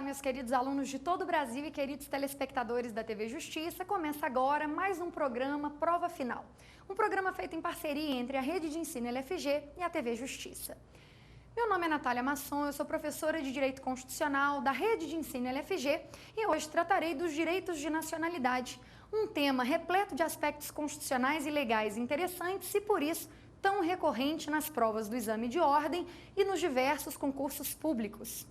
meus queridos alunos de todo o Brasil e queridos telespectadores da TV Justiça. Começa agora mais um programa Prova Final. Um programa feito em parceria entre a Rede de Ensino LFG e a TV Justiça. Meu nome é Natália Masson, eu sou professora de Direito Constitucional da Rede de Ensino LFG e hoje tratarei dos direitos de nacionalidade, um tema repleto de aspectos constitucionais e legais interessantes e, por isso, tão recorrente nas provas do exame de ordem e nos diversos concursos públicos.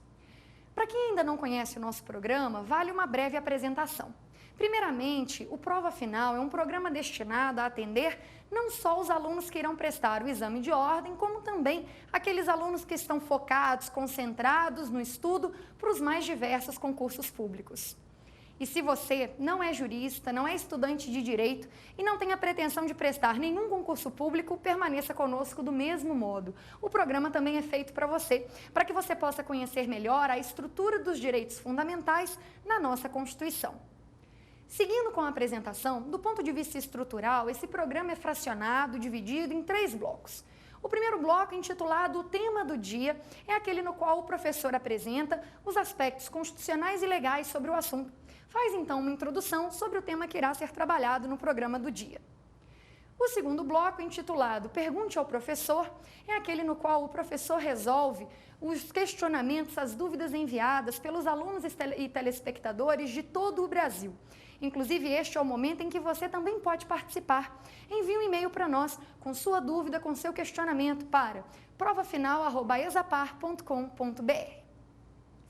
Para quem ainda não conhece o nosso programa, vale uma breve apresentação. Primeiramente, o Prova Final é um programa destinado a atender não só os alunos que irão prestar o exame de ordem, como também aqueles alunos que estão focados, concentrados no estudo para os mais diversos concursos públicos. E se você não é jurista, não é estudante de direito e não tem a pretensão de prestar nenhum concurso público, permaneça conosco do mesmo modo. O programa também é feito para você, para que você possa conhecer melhor a estrutura dos direitos fundamentais na nossa Constituição. Seguindo com a apresentação, do ponto de vista estrutural, esse programa é fracionado, dividido em 3 blocos. O primeiro bloco, intitulado O Tema do Dia, é aquele no qual o professor apresenta os aspectos constitucionais e legais sobre o assunto. Faz então uma introdução sobre o tema que irá ser trabalhado no programa do dia. O segundo bloco, intitulado Pergunte ao Professor, é aquele no qual o professor resolve os questionamentos, as dúvidas enviadas pelos alunos e telespectadores de todo o Brasil. Inclusive, este é o momento em que você também pode participar. Envie um e-mail para nós com sua dúvida, com seu questionamento para provafinal@exapar.com.br.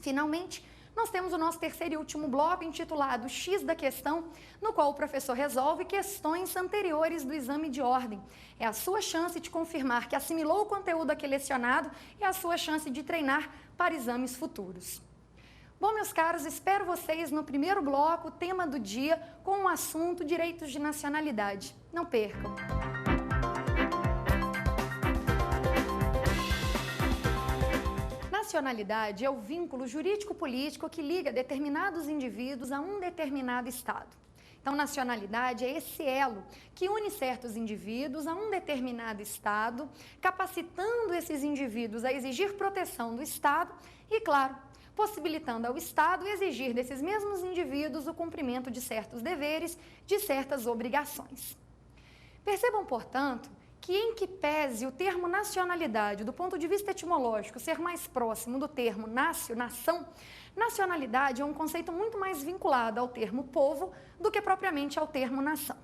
Finalmente, nós temos o nosso terceiro e último bloco, intitulado X da Questão, no qual o professor resolve questões anteriores do exame de ordem. É a sua chance de confirmar que assimilou o conteúdo aqui lecionado e a sua chance de treinar para exames futuros. Bom, meus caros, espero vocês no primeiro bloco, tema do dia, com o assunto Direitos de Nacionalidade. Não percam! Nacionalidade é o vínculo jurídico-político que liga determinados indivíduos a um determinado Estado. Então, nacionalidade é esse elo que une certos indivíduos a um determinado Estado, capacitando esses indivíduos a exigir proteção do Estado e, claro, possibilitando ao Estado exigir desses mesmos indivíduos o cumprimento de certos deveres, de certas obrigações. Percebam, portanto, que em que pese o termo nacionalidade, do ponto de vista etimológico, ser mais próximo do termo nação, nacionalidade é um conceito muito mais vinculado ao termo povo do que propriamente ao termo nação.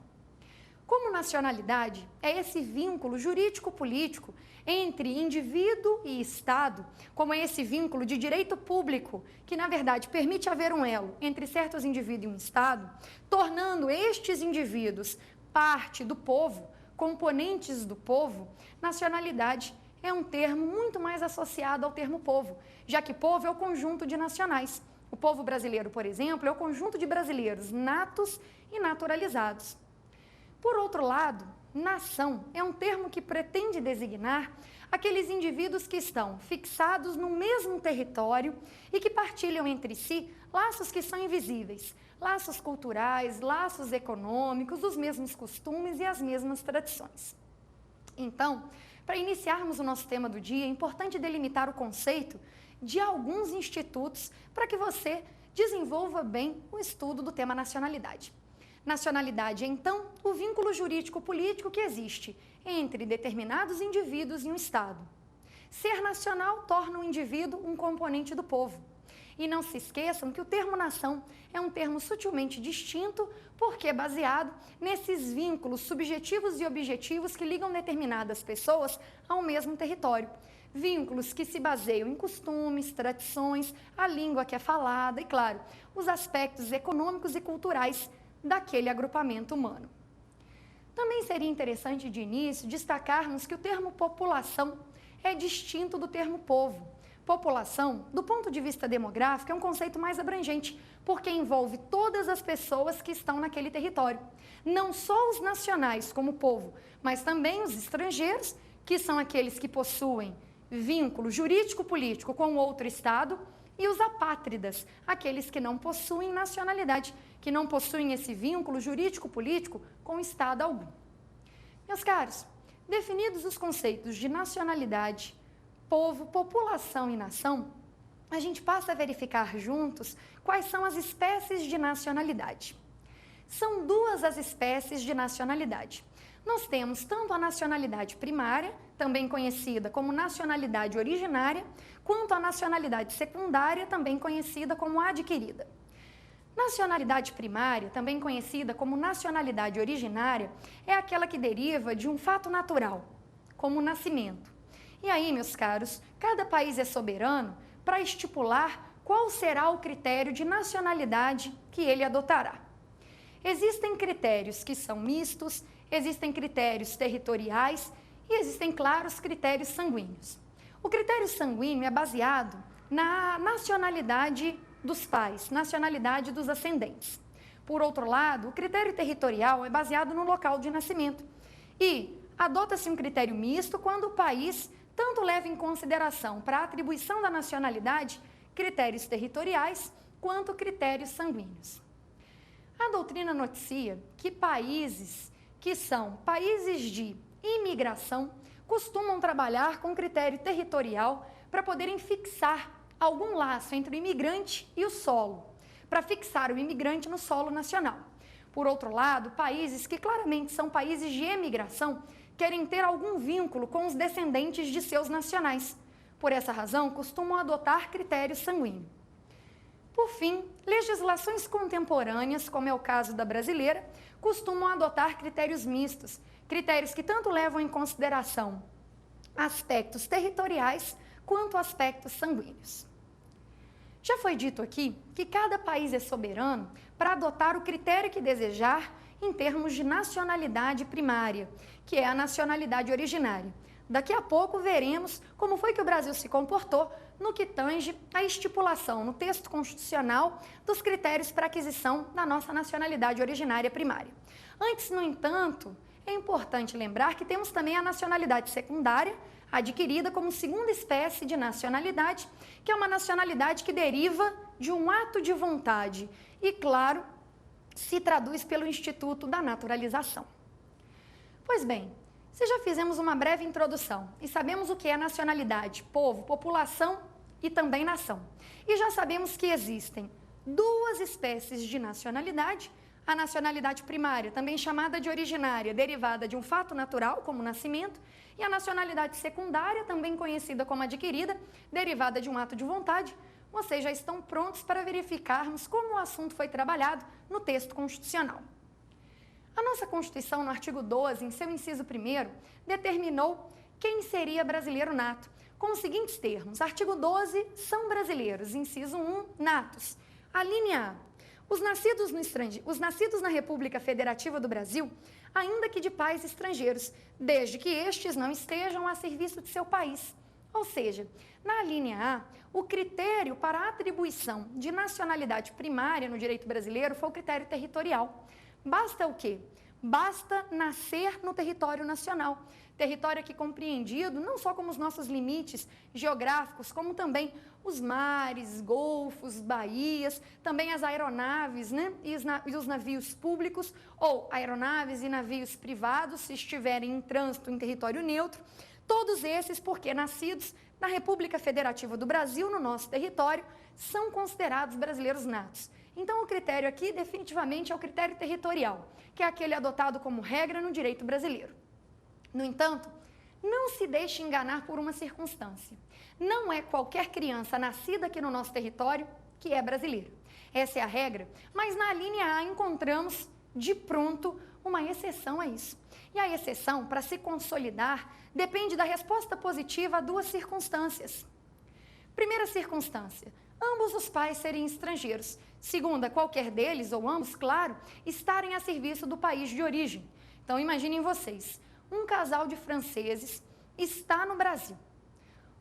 Como nacionalidade é esse vínculo jurídico-político entre indivíduo e Estado, como é esse vínculo de direito público, que na verdade permite haver um elo entre certos indivíduos e um Estado, tornando estes indivíduos parte do povo, componentes do povo, nacionalidade é um termo muito mais associado ao termo povo, já que povo é o conjunto de nacionais. O povo brasileiro, por exemplo, é o conjunto de brasileiros natos e naturalizados. Por outro lado, nação é um termo que pretende designar aqueles indivíduos que estão fixados no mesmo território e que partilham entre si laços que são invisíveis, laços culturais, laços econômicos, os mesmos costumes e as mesmas tradições. Então, para iniciarmos o nosso tema do dia, é importante delimitar o conceito de alguns institutos para que você desenvolva bem o estudo do tema nacionalidade. Nacionalidade é, então, o vínculo jurídico-político que existe entre determinados indivíduos e um Estado. Ser nacional torna o indivíduo um componente do povo. E não se esqueçam que o termo nação é um termo sutilmente distinto porque é baseado nesses vínculos subjetivos e objetivos que ligam determinadas pessoas ao mesmo território. Vínculos que se baseiam em costumes, tradições, a língua que é falada e, claro, os aspectos econômicos e culturais daquele agrupamento humano. Também seria interessante de início destacarmos que o termo população é distinto do termo povo. População, do ponto de vista demográfico, é um conceito mais abrangente, porque envolve todas as pessoas que estão naquele território. Não só os nacionais como povo, mas também os estrangeiros, que são aqueles que possuem vínculo jurídico-político com outro Estado, e os apátridas, aqueles que não possuem nacionalidade, que não possuem esse vínculo jurídico-político com Estado algum. Meus caros, definidos os conceitos de nacionalidade, povo, população e nação, a gente passa a verificar juntos quais são as espécies de nacionalidade. São duas as espécies de nacionalidade. Nós temos tanto a nacionalidade primária, também conhecida como nacionalidade originária, quanto a nacionalidade secundária, também conhecida como adquirida. Nacionalidade primária, também conhecida como nacionalidade originária, é aquela que deriva de um fato natural, como o nascimento. E aí, meus caros, cada país é soberano para estipular qual será o critério de nacionalidade que ele adotará. Existem critérios que são mistos, existem critérios territoriais e existem, claro, os critérios sanguíneos. O critério sanguíneo é baseado na nacionalidade dos pais, nacionalidade dos ascendentes. Por outro lado, o critério territorial é baseado no local de nascimento. E adota-se um critério misto quando o país tanto leva em consideração para a atribuição da nacionalidade critérios territoriais quanto critérios sanguíneos. A doutrina noticia que países que são países de imigração costumam trabalhar com critério territorial para poderem fixar algum laço entre o imigrante e o solo, para fixar o imigrante no solo nacional. Por outro lado, países que claramente são países de emigração querem ter algum vínculo com os descendentes de seus nacionais. Por essa razão, costumam adotar critério sanguíneo. Por fim, legislações contemporâneas, como é o caso da brasileira, costumam adotar critérios mistos, critérios que tanto levam em consideração aspectos territoriais quanto aspectos sanguíneos. Já foi dito aqui que cada país é soberano para adotar o critério que desejar em termos de nacionalidade primária, que é a nacionalidade originária. Daqui a pouco veremos como foi que o Brasil se comportou no que tange à estipulação no texto constitucional dos critérios para aquisição da nossa nacionalidade originária primária. Antes, no entanto, é importante lembrar que temos também a nacionalidade secundária, adquirida como segunda espécie de nacionalidade, que é uma nacionalidade que deriva de um ato de vontade e, claro, se traduz pelo Instituto da Naturalização. Pois bem, se já fizemos uma breve introdução e sabemos o que é nacionalidade, povo, população e também nação, e já sabemos que existem duas espécies de nacionalidade, a nacionalidade primária, também chamada de originária, derivada de um fato natural, como o nascimento, e a nacionalidade secundária, também conhecida como adquirida, derivada de um ato de vontade. Vocês já estão prontos para verificarmos como o assunto foi trabalhado no texto constitucional. A nossa Constituição, no artigo 12, em seu inciso 1º, determinou quem seria brasileiro nato, com os seguintes termos. Artigo 12, são brasileiros. Inciso 1, natos. A linha A. Os nascidos na República Federativa do Brasil, ainda que de pais estrangeiros, desde que estes não estejam a serviço de seu país. Ou seja, na linha A, o critério para a atribuição de nacionalidade primária no direito brasileiro foi o critério territorial. Basta o quê? Basta nascer no território nacional. Território aqui compreendido não só como os nossos limites geográficos, como também os mares, golfos, baías, também as aeronaves, né? e os navios públicos, ou aeronaves e navios privados, se estiverem em trânsito em território neutro. Todos esses, porque nascidos na República Federativa do Brasil, no nosso território, são considerados brasileiros natos. Então, o critério aqui, definitivamente, é o critério territorial, que é aquele adotado como regra no direito brasileiro. No entanto, não se deixe enganar por uma circunstância. Não é qualquer criança nascida aqui no nosso território que é brasileira. Essa é a regra, mas na linha A encontramos, de pronto, uma exceção a isso. E a exceção, para se consolidar, depende da resposta positiva a duas circunstâncias. Primeira circunstância, ambos os pais serem estrangeiros. Segunda, qualquer deles, ou ambos, claro, estarem a serviço do país de origem. Então, imaginem vocês, um casal de franceses está no Brasil.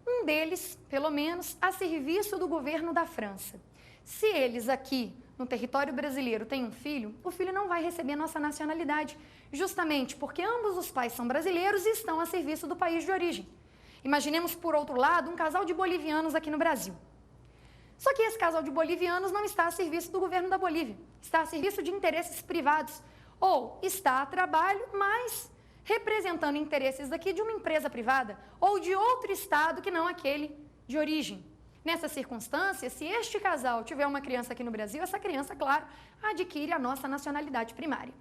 Um deles, pelo menos, a serviço do governo da França. Se eles aqui, no território brasileiro, têm um filho, o filho não vai receber nossa nacionalidade, justamente porque ambos os pais são brasileiros e estão a serviço do país de origem. Imaginemos, por outro lado, um casal de bolivianos aqui no Brasil. Só que esse casal de bolivianos não está a serviço do governo da Bolívia, está a serviço de interesses privados, ou está a trabalho, mas representando interesses daqui de uma empresa privada ou de outro estado que não aquele de origem. Nessa circunstância, se este casal tiver uma criança aqui no Brasil, essa criança, claro, adquire a nossa nacionalidade primária.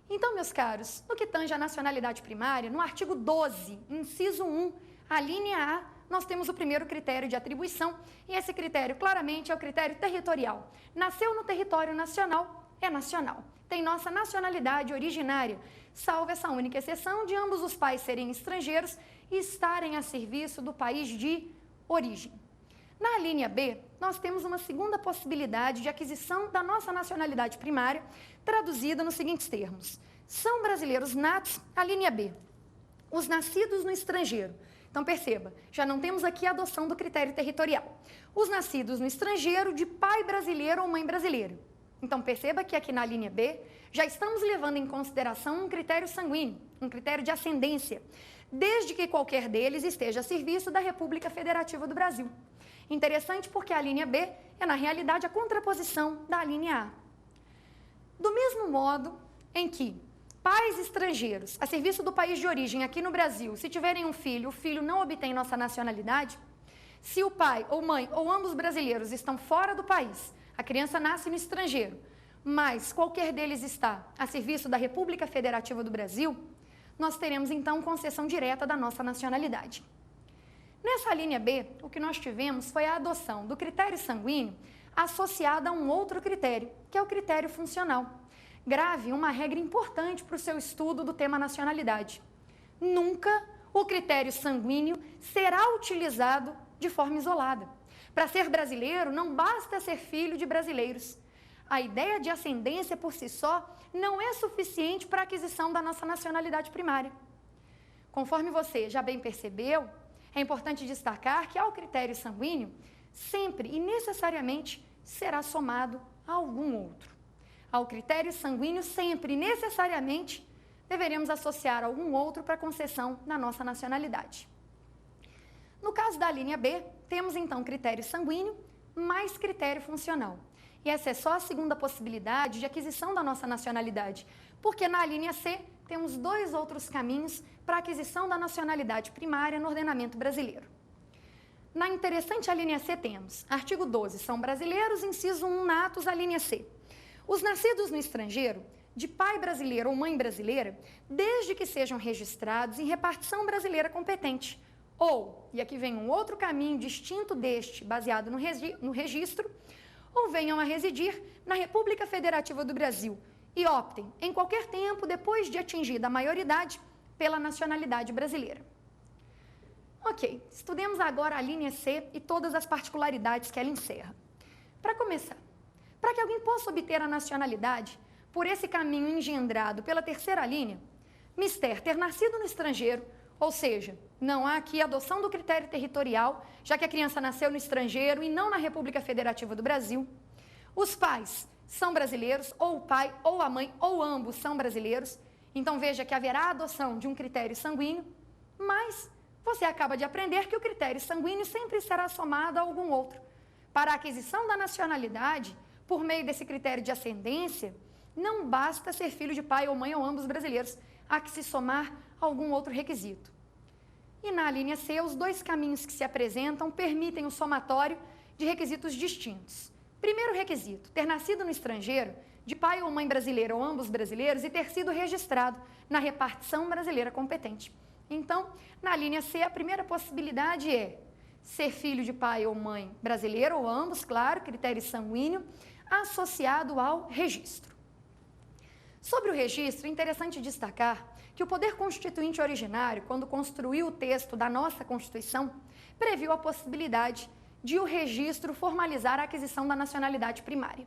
Então, meus caros, no que tange à nacionalidade primária, no artigo 12, inciso 1, a linha A, nós temos o primeiro critério de atribuição, e esse critério, claramente, é o critério territorial. Nasceu no território nacional, é nacional. Tem nossa nacionalidade originária, salvo essa única exceção de ambos os pais serem estrangeiros e estarem a serviço do país de origem. Na linha B, nós temos uma segunda possibilidade de aquisição da nossa nacionalidade primária, traduzida nos seguintes termos. São brasileiros natos, a linha B, os nascidos no estrangeiro. Então, perceba, já não temos aqui a adoção do critério territorial. Os nascidos no estrangeiro de pai brasileiro ou mãe brasileira. Então, perceba que aqui na linha B, já estamos levando em consideração um critério sanguíneo, um critério de ascendência, desde que qualquer deles esteja a serviço da República Federativa do Brasil. Interessante porque a linha B é, na realidade, a contraposição da linha A. Do mesmo modo em que pais estrangeiros a serviço do país de origem aqui no Brasil, se tiverem um filho, o filho não obtém nossa nacionalidade, se o pai ou mãe ou ambos brasileiros estão fora do país, a criança nasce no estrangeiro, mas qualquer deles está a serviço da República Federativa do Brasil, nós teremos então concessão direta da nossa nacionalidade. Nessa linha B, o que nós tivemos foi a adoção do critério sanguíneo associado a um outro critério, que é o critério funcional. Grave uma regra importante para o seu estudo do tema nacionalidade. Nunca o critério sanguíneo será utilizado de forma isolada. Para ser brasileiro, não basta ser filho de brasileiros. A ideia de ascendência por si só não é suficiente para a aquisição da nossa nacionalidade primária. Conforme você já bem percebeu, é importante destacar que ao critério sanguíneo, sempre e necessariamente será somado a algum outro. Ao critério sanguíneo, sempre e necessariamente deveremos associar algum outro para a concessão da nossa nacionalidade. No caso da linha B, temos então critério sanguíneo mais critério funcional. E essa é só a segunda possibilidade de aquisição da nossa nacionalidade, porque na linha C temos dois outros caminhos para a aquisição da nacionalidade primária no ordenamento brasileiro. Na interessante a linha C temos, artigo 12, são brasileiros, inciso 1, natos, a linha C. Os nascidos no estrangeiro, de pai brasileiro ou mãe brasileira, desde que sejam registrados em repartição brasileira competente, ou, e aqui vem um outro caminho distinto deste, baseado no registro, ou venham a residir na República Federativa do Brasil e optem, em qualquer tempo, depois de atingida a maioridade, pela nacionalidade brasileira. Ok, estudemos agora a linha C e todas as particularidades que ela encerra. Para começar, para que alguém possa obter a nacionalidade por esse caminho engendrado pela terceira linha, mister ter nascido no estrangeiro, ou seja, não há aqui adoção do critério territorial, já que a criança nasceu no estrangeiro e não na República Federativa do Brasil. Os pais são brasileiros, ou o pai, ou a mãe, ou ambos são brasileiros. Então veja que haverá a adoção de um critério sanguíneo, mas você acaba de aprender que o critério sanguíneo sempre será somado a algum outro. Para a aquisição da nacionalidade, por meio desse critério de ascendência, não basta ser filho de pai ou mãe ou ambos brasileiros, há que se somar algum outro requisito. E na linha C, os dois caminhos que se apresentam permitem o somatório de requisitos distintos. Primeiro requisito, ter nascido no estrangeiro, de pai ou mãe brasileira ou ambos brasileiros e ter sido registrado na repartição brasileira competente. Então, na linha C, a primeira possibilidade é ser filho de pai ou mãe brasileiro ou ambos, claro, critério sanguíneo, associado ao registro. Sobre o registro, é interessante destacar que o Poder Constituinte originário, quando construiu o texto da nossa Constituição, previu a possibilidade de o registro formalizar a aquisição da nacionalidade primária.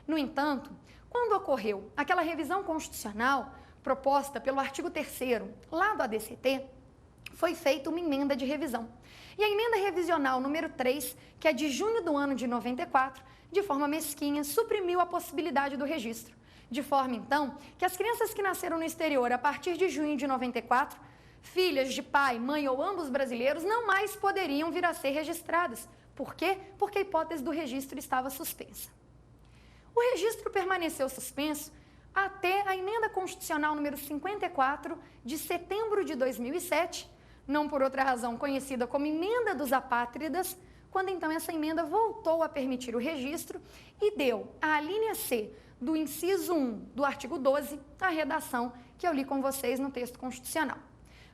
No entanto, quando ocorreu aquela revisão constitucional proposta pelo artigo 3º, lá do ADCT, foi feita uma emenda de revisão. E a emenda revisional número 3, que é de junho do ano de 94, de forma mesquinha, suprimiu a possibilidade do registro. De forma, então, que as crianças que nasceram no exterior a partir de junho de 94, filhas de pai, mãe ou ambos brasileiros, não mais poderiam vir a ser registradas. Por quê? Porque a hipótese do registro estava suspensa. O registro permaneceu suspenso até a emenda constitucional número 54, de setembro de 2007, não por outra razão conhecida como emenda dos apátridas, quando então essa emenda voltou a permitir o registro e deu à linha C do inciso 1 do artigo 12 a redação que eu li com vocês no texto constitucional.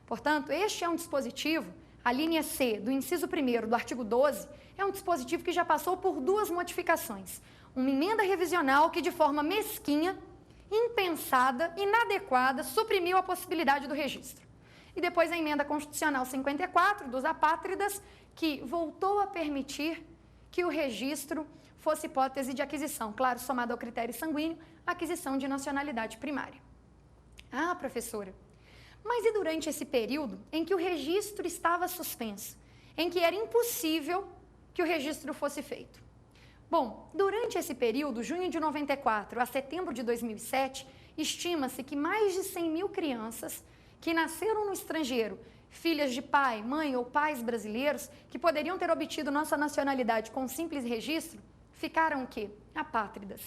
Portanto, este é um dispositivo, a linha C do inciso 1º do artigo 12, é um dispositivo que já passou por duas modificações. Uma emenda revisional que, de forma mesquinha, impensada, inadequada, suprimiu a possibilidade do registro. E depois a emenda constitucional 54 dos apátridas, que voltou a permitir que o registro fosse hipótese de aquisição, claro, somado ao critério sanguíneo, aquisição de nacionalidade primária. Ah, professora, mas e durante esse período em que o registro estava suspenso, em que era impossível que o registro fosse feito? Bom, durante esse período, junho de 94 a setembro de 2007, estima-se que mais de 100 mil crianças que nasceram no estrangeiro, filhas de pai, mãe ou pais brasileiros, que poderiam ter obtido nossa nacionalidade com simples registro, ficaram o quê? Apátridas.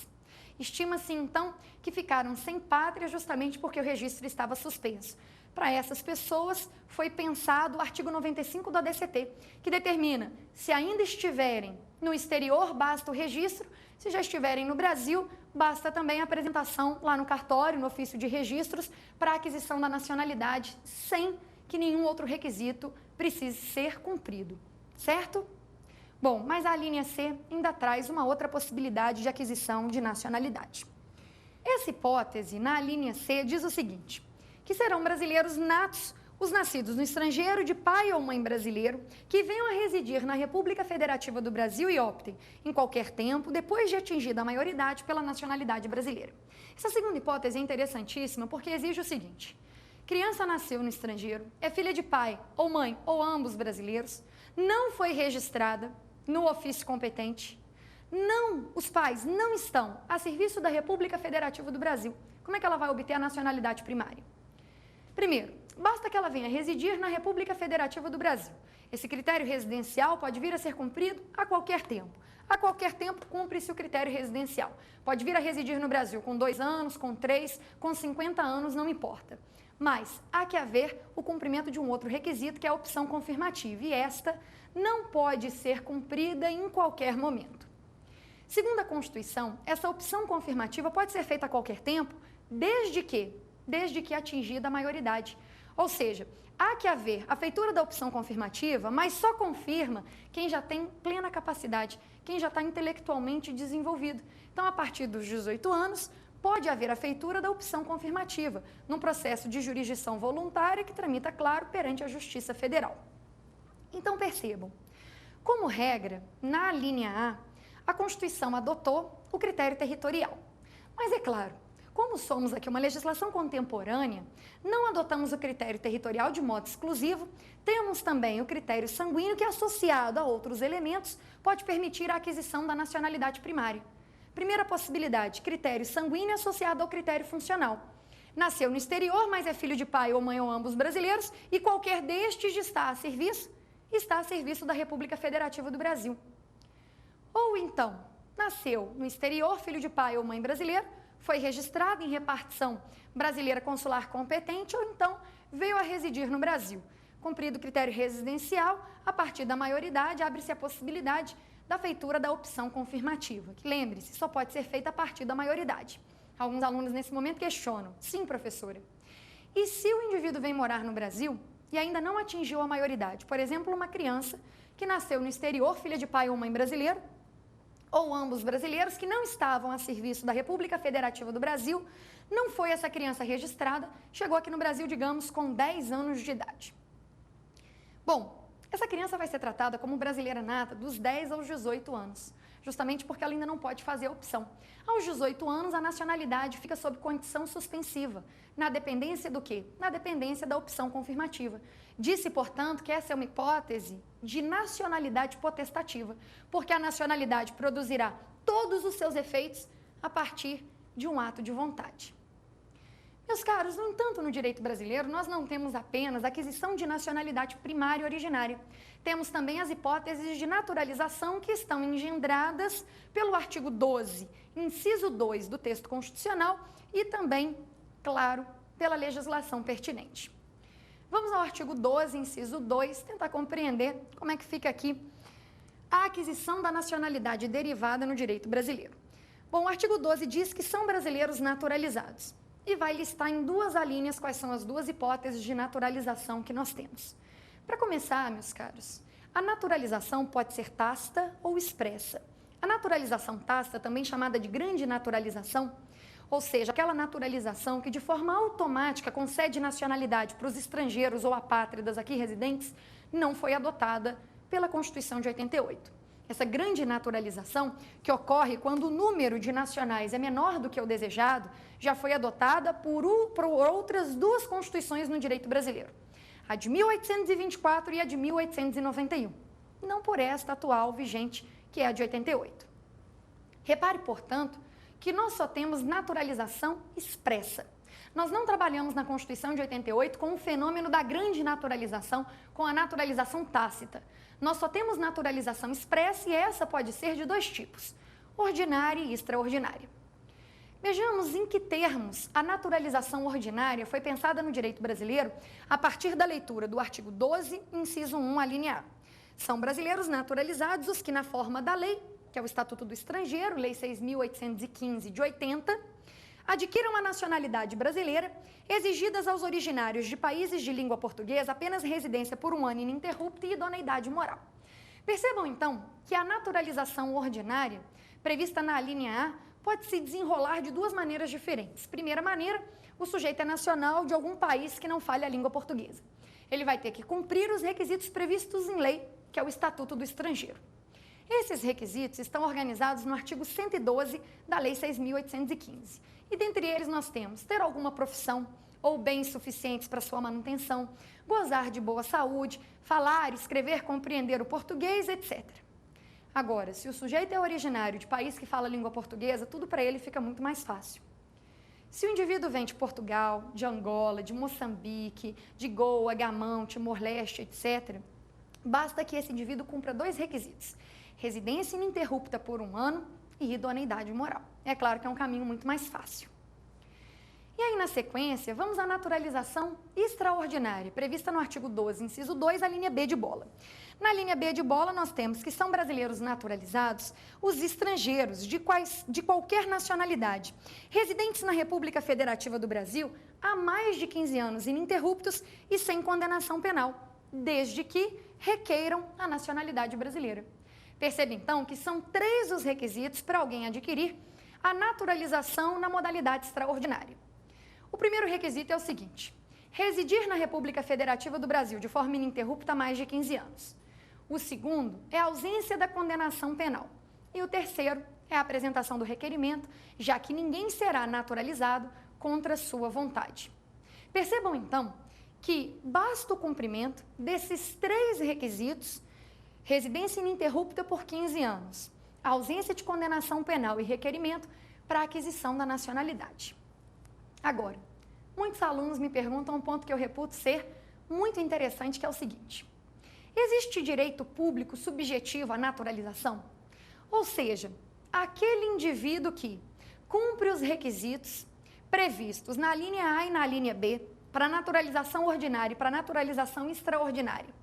Estima-se, então, que ficaram sem pátria justamente porque o registro estava suspenso. Para essas pessoas, foi pensado o artigo 95 do ADCT, que determina se ainda estiverem no exterior, basta o registro, se já estiverem no Brasil, basta também a apresentação lá no cartório, no ofício de registros, para a aquisição da nacionalidade, sem que nenhum outro requisito precise ser cumprido, certo? Bom, mas a linha C ainda traz uma outra possibilidade de aquisição de nacionalidade. Essa hipótese, na linha C, diz o seguinte, que serão brasileiros natos os nascidos no estrangeiro de pai ou mãe brasileiro que venham a residir na República Federativa do Brasil e optem, em qualquer tempo, depois de atingida a maioridade, pela nacionalidade brasileira. Essa segunda hipótese é interessantíssima porque exige o seguinte: criança nasceu no estrangeiro, é filha de pai ou mãe ou ambos brasileiros, não foi registrada no ofício competente, os pais não estão a serviço da República Federativa do Brasil. Como é que ela vai obter a nacionalidade primária? Primeiro, basta que ela venha residir na República Federativa do Brasil. Esse critério residencial pode vir a ser cumprido a qualquer tempo. A qualquer tempo, cumpre-se o critério residencial. Pode vir a residir no Brasil com 2 anos, com 3, com 50 anos, não importa. Mas há que haver o cumprimento de um outro requisito, que é a opção confirmativa, e esta não pode ser cumprida em qualquer momento. Segundo a Constituição, essa opção confirmativa pode ser feita a qualquer tempo, desde que atingida a maioridade. Ou seja, há que haver a feitura da opção confirmativa, mas só confirma quem já tem plena capacidade, quem já está intelectualmente desenvolvido. Então, a partir dos 18 anos, pode haver a feitura da opção confirmativa, num processo de jurisdição voluntária que tramita, claro, perante a Justiça Federal. Então, percebam, como regra, na linha A Constituição adotou o critério territorial. Mas, é claro, como somos aqui uma legislação contemporânea, não adotamos o critério territorial de modo exclusivo, temos também o critério sanguíneo que, associado a outros elementos, pode permitir a aquisição da nacionalidade primária. Primeira possibilidade, critério sanguíneo associado ao critério funcional. Nasceu no exterior, mas é filho de pai ou mãe ou ambos brasileiros, e qualquer destes está a serviço da República Federativa do Brasil. Ou então, nasceu no exterior, filho de pai ou mãe brasileiro, foi registrado em repartição brasileira consular competente ou então veio a residir no Brasil. Cumprido o critério residencial, a partir da maioridade, abre-se a possibilidade da feitura da opção confirmativa, que, lembre-se, só pode ser feita a partir da maioridade. Alguns alunos nesse momento questionam: sim, professora, e se o indivíduo vem morar no Brasil e ainda não atingiu a maioridade? Por exemplo, uma criança que nasceu no exterior, filha de pai ou mãe brasileiro, ou ambos brasileiros, que não estavam a serviço da República Federativa do Brasil, não foi essa criança registrada, chegou aqui no Brasil, digamos, com 10 anos de idade. Bom, essa criança vai ser tratada como brasileira nata dos 10 aos 18 anos, justamente porque ela ainda não pode fazer a opção. Aos 18 anos, a nacionalidade fica sob condição suspensiva, na dependência do quê? Na dependência da opção confirmativa. Disse, portanto, que essa é uma hipótese de nacionalidade potestativa, porque a nacionalidade produzirá todos os seus efeitos a partir de um ato de vontade. Meus caros, no entanto, no direito brasileiro, nós não temos apenas a aquisição de nacionalidade primária e originária. Temos também as hipóteses de naturalização que estão engendradas pelo artigo 12, inciso 2 do texto constitucional e também, claro, pela legislação pertinente. Vamos ao artigo 12, inciso 2, tentar compreender como é que fica aqui a aquisição da nacionalidade derivada no direito brasileiro. Bom, o artigo 12 diz que são brasileiros naturalizados e vai listar em 2 alíneas quais são as 2 hipóteses de naturalização que nós temos. Para começar, meus caros, a naturalização pode ser tácita ou expressa. A naturalização tácita, também chamada de grande naturalização, ou seja, aquela naturalização que de forma automática concede nacionalidade para os estrangeiros ou apátridas aqui residentes, não foi adotada pela Constituição de 88. Essa grande naturalização, que ocorre quando o número de nacionais é menor do que o desejado, já foi adotada por outras 2 constituições no direito brasileiro, a de 1824 e a de 1891, não por esta atual vigente, que é a de 88. Repare, portanto, que nós só temos naturalização expressa. Nós não trabalhamos na Constituição de 88 com o fenômeno da grande naturalização, com a naturalização tácita. Nós só temos naturalização expressa e essa pode ser de 2 tipos, ordinária e extraordinária. Vejamos em que termos a naturalização ordinária foi pensada no direito brasileiro a partir da leitura do artigo 12, inciso 1, a linha A. São brasileiros naturalizados os que, na forma da lei, que é o Estatuto do Estrangeiro, Lei 6.815 de 80, adquiram a nacionalidade brasileira, exigidas aos originários de países de língua portuguesa apenas residência por 1 ano ininterrupta e idoneidade moral. Percebam, então, que a naturalização ordinária, prevista na linha A, pode se desenrolar de 2 maneiras diferentes. Primeira maneira, o sujeito é nacional de algum país que não fale a língua portuguesa. Ele vai ter que cumprir os requisitos previstos em lei, que é o Estatuto do Estrangeiro. Esses requisitos estão organizados no artigo 112 da Lei 6.815. E dentre eles nós temos ter alguma profissão ou bens suficientes para sua manutenção, gozar de boa saúde, falar, escrever, compreender o português, etc. Agora, se o sujeito é originário de país que fala língua portuguesa, tudo para ele fica muito mais fácil. Se o indivíduo vem de Portugal, de Angola, de Moçambique, de Goa, Gamão, Timor-Leste, etc., basta que esse indivíduo cumpra 2 requisitos: residência ininterrupta por 1 ano e idoneidade moral. É claro que é um caminho muito mais fácil. E aí, na sequência, vamos à naturalização extraordinária, prevista no artigo 12, inciso 2, a linha B de bola. Na linha B de bola, nós temos que são brasileiros naturalizados os estrangeiros de qualquer nacionalidade, residentes na República Federativa do Brasil há mais de 15 anos ininterruptos e sem condenação penal, desde que requeiram a nacionalidade brasileira. Percebe, então, que são 3 os requisitos para alguém adquirir a naturalização na modalidade extraordinária. O primeiro requisito é o seguinte: residir na República Federativa do Brasil de forma ininterrupta há mais de 15 anos. O segundo é a ausência da condenação penal. E o terceiro é a apresentação do requerimento, já que ninguém será naturalizado contra sua vontade. Percebam, então, que basta o cumprimento desses 3 requisitos: residência ininterrupta por 15 anos, ausência de condenação penal e requerimento para a aquisição da nacionalidade. Agora, muitos alunos me perguntam um ponto que eu reputo ser muito interessante, que é o seguinte: existe direito público subjetivo à naturalização? Ou seja, aquele indivíduo que cumpre os requisitos previstos na linha A e na linha B para naturalização ordinária e para naturalização extraordinária,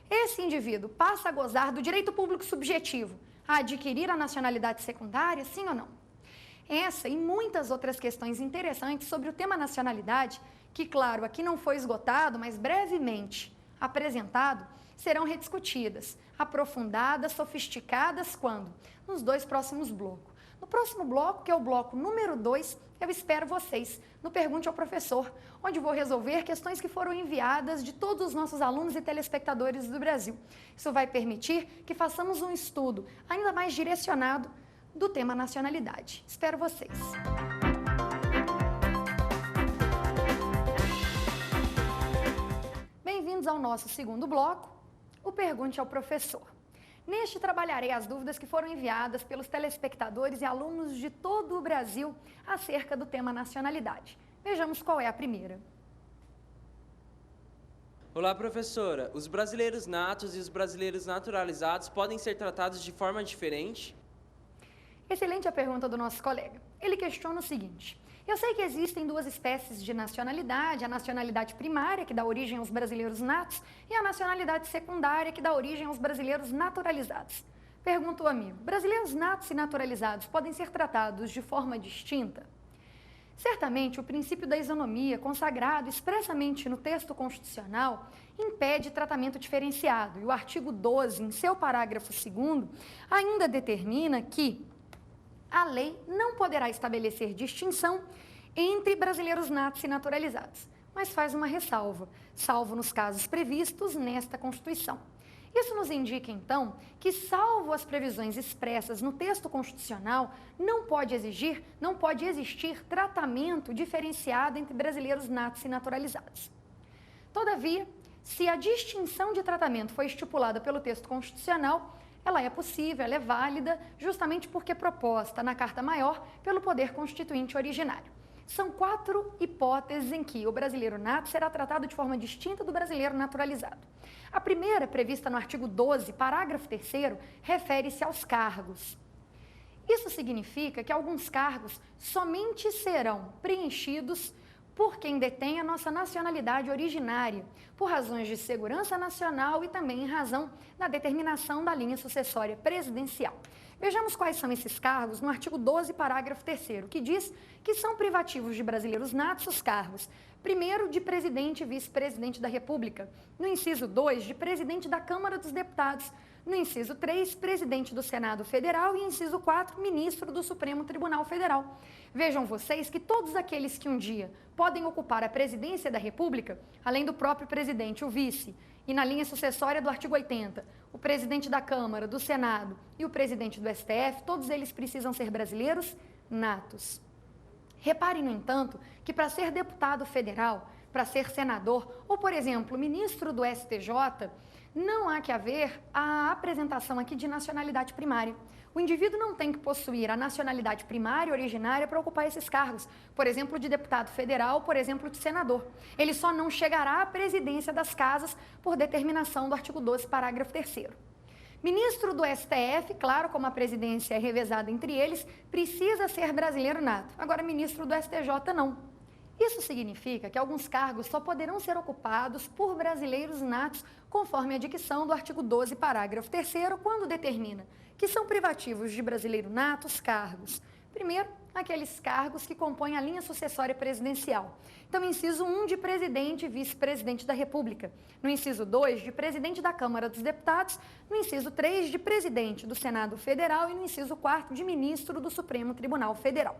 esse indivíduo passa a gozar do direito público subjetivo a adquirir a nacionalidade secundária, sim ou não? Essa e muitas outras questões interessantes sobre o tema nacionalidade, que, claro, aqui não foi esgotado, mas brevemente apresentado, serão rediscutidas, aprofundadas, sofisticadas, quando? Nos 2 próximos blocos. No próximo bloco, que é o bloco número 2, eu espero vocês no Pergunte ao Professor, onde vou resolver questões que foram enviadas de todos os nossos alunos e telespectadores do Brasil. Isso vai permitir que façamos um estudo ainda mais direcionado do tema nacionalidade. Espero vocês. Bem-vindos ao nosso segundo bloco, o Pergunte ao Professor. Neste, trabalharei as dúvidas que foram enviadas pelos telespectadores e alunos de todo o Brasil acerca do tema nacionalidade. Vejamos qual é a primeira. Olá, professora. Os brasileiros natos e os brasileiros naturalizados podem ser tratados de forma diferente? Excelente a pergunta do nosso colega. Ele questiona o seguinte: eu sei que existem 2 espécies de nacionalidade, a nacionalidade primária, que dá origem aos brasileiros natos, e a nacionalidade secundária, que dá origem aos brasileiros naturalizados. Pergunta o amigo: brasileiros natos e naturalizados podem ser tratados de forma distinta? Certamente, o princípio da isonomia, consagrado expressamente no texto constitucional, impede tratamento diferenciado, e o artigo 12, em seu parágrafo 2º, ainda determina que a lei não poderá estabelecer distinção entre brasileiros natos e naturalizados, mas faz uma ressalva, salvo nos casos previstos nesta Constituição. Isso nos indica, então, que, salvo as previsões expressas no texto constitucional, não pode existir tratamento diferenciado entre brasileiros natos e naturalizados. Todavia, se a distinção de tratamento foi estipulada pelo texto constitucional, ela é possível, ela é válida, justamente porque proposta na Carta Maior pelo Poder Constituinte originário. São 4 hipóteses em que o brasileiro nato será tratado de forma distinta do brasileiro naturalizado. A primeira, prevista no artigo 12, parágrafo 3º, refere-se aos cargos. Isso significa que alguns cargos somente serão preenchidos por quem detém a nossa nacionalidade originária, por razões de segurança nacional e também em razão da determinação da linha sucessória presidencial. Vejamos quais são esses cargos no artigo 12, parágrafo 3º, que diz que são privativos de brasileiros natos os cargos, primeiro, de presidente e vice-presidente da República, no inciso 2, de presidente da Câmara dos Deputados, no inciso 3, presidente do Senado Federal e inciso 4, ministro do Supremo Tribunal Federal. Vejam vocês que todos aqueles que um dia podem ocupar a presidência da República, além do próprio presidente, o vice, e na linha sucessória do artigo 80, o presidente da Câmara, do Senado e o presidente do STF, todos eles precisam ser brasileiros natos. Reparem, no entanto, que para ser deputado federal, para ser senador ou, por exemplo, ministro do STJ, não há que haver a apresentação aqui de nacionalidade primária. O indivíduo não tem que possuir a nacionalidade primária originária para ocupar esses cargos, por exemplo, de deputado federal, por exemplo, de senador. Ele só não chegará à presidência das casas por determinação do artigo 12, parágrafo 3º. Ministro do STF, claro, como a presidência é revezada entre eles, precisa ser brasileiro nato. Agora, ministro do STJ, não. Isso significa que alguns cargos só poderão ser ocupados por brasileiros natos, conforme a dicção do artigo 12, parágrafo 3º, quando determina que são privativos de brasileiro nato os cargos. Primeiro, aqueles cargos que compõem a linha sucessória presidencial. Então, inciso 1, de presidente e vice-presidente da República. No inciso 2, de presidente da Câmara dos Deputados. No inciso 3, de presidente do Senado Federal. E no inciso 4, de ministro do Supremo Tribunal Federal.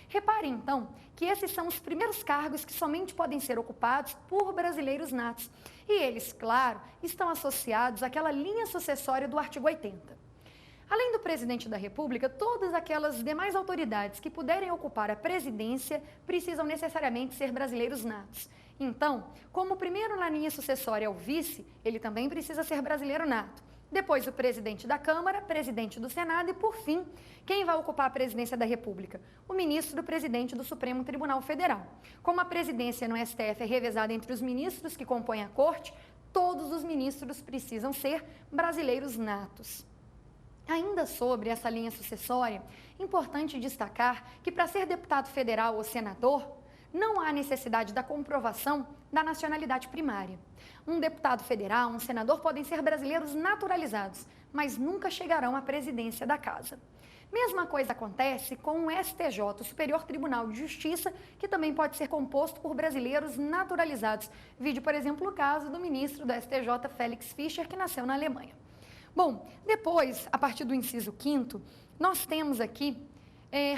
Reparem, então, que esses são os primeiros cargos que somente podem ser ocupados por brasileiros natos. E eles, claro, estão associados àquela linha sucessória do artigo 80. Além do presidente da República, todas aquelas demais autoridades que puderem ocupar a presidência precisam necessariamente ser brasileiros natos. Então, como o primeiro na linha sucessória é o vice, ele também precisa ser brasileiro nato. Depois, o presidente da Câmara, presidente do Senado e, por fim, quem vai ocupar a presidência da República? O ministro do presidente do Supremo Tribunal Federal. Como a presidência no STF é revezada entre os ministros que compõem a corte, todos os ministros precisam ser brasileiros natos. Ainda sobre essa linha sucessória, importante destacar que para ser deputado federal ou senador, não há necessidade da comprovação da nacionalidade primária. Um deputado federal, um senador podem ser brasileiros naturalizados, mas nunca chegarão à presidência da casa. Mesma coisa acontece com o STJ, o Superior Tribunal de Justiça, que também pode ser composto por brasileiros naturalizados. Vide, por exemplo, o caso do ministro do STJ, Félix Fischer, que nasceu na Alemanha. Bom, depois, a partir do inciso 5º, nós temos aqui